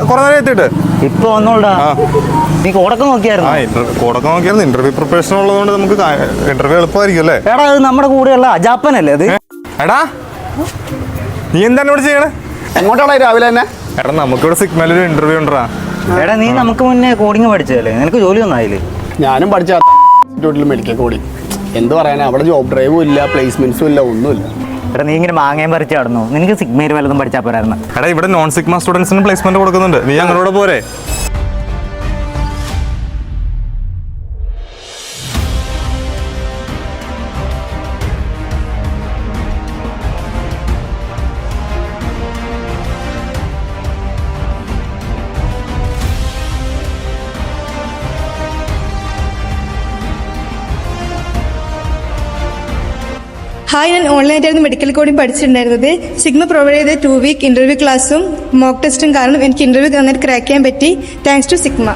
കുറെ നേരം എത്തിയിട്ട് ഇപ്പൊ വന്നോളടാ. നീ കോടൊക്കെ നോക്കിയായിരുന്നു? കോടൊക്കെ നോക്കിയായിരുന്നു. ഇന്റർവ്യൂ പ്രിപ്പറേഷൻ ഉള്ളതുകൊണ്ട് നമുക്ക് ഇന്റർവ്യൂ എളുപ്പമായിരിക്കും അല്ലേ? എടാ അത് നമ്മുടെ കൂടെയുള്ള അജാപ്പനല്ലേ അത്? എടാ നീ എന്താണ് ഇവിടെ ചെയ്യണേ? എങ്ങോട്ടാണ് രാവിലെ തന്നെ? എടാ നമുക്കിവിടെ സിഗ്നലിൽ ഒരു ഇന്റർവ്യൂ ഉണ്ടാ. എടാ നീ നമുക്ക് മുന്നേ കോഡിങ് പഠിച്ചതല്ലേ, നിനക്ക് ജോലി ഒന്നും ആയില്ലേ? ഞാനും പഠിച്ച ഇൻസ്റ്റിറ്റ്യൂട്ടിൽ മെഡിക്കൽ കോഡിങ്. എന്ത് പറയാനാ, അവിടെ ജോബ് ഡ്രൈവും ഇല്ല, പ്ലേസ്മെന്റ്സും ഇല്ല, ഒന്നുമില്ല. എടാ നീ ഇങ്ങനെ മാങ്ങയും പറിച്ച് കടന്നു, നിനക്ക് സിഗ്മയിൽ വല്ലതും പഠിച്ചാൽ പോരായിരുന്നു? എടാ ഇവിടെ നോൺ സിഗ്മ സ്റ്റുഡൻസിന് പ്ലേസ്മെന്റ് കൊടുക്കുന്നുണ്ട്, നീ ഞങ്ങളോട് പോരെ? ഹായ്, ഞാൻ ഓൺലൈനായിട്ടായിരുന്നു മെഡിക്കൽ കോഡിംഗ് പഠിച്ചിട്ടുണ്ടായിരുന്നത്. സിഗ്മ പ്രൊവൈഡ് ചെയ്ത 2 വീക്ക് ഇന്റർവ്യൂ ക്ലാസ്സും മോക്ക് ടെസ്റ്റും കാരണം എനിക്ക് ഇന്റർവ്യൂ നന്നായിട്ട് ക്രാക്ക് ചെയ്യാൻ പറ്റി. Thanks to sigma.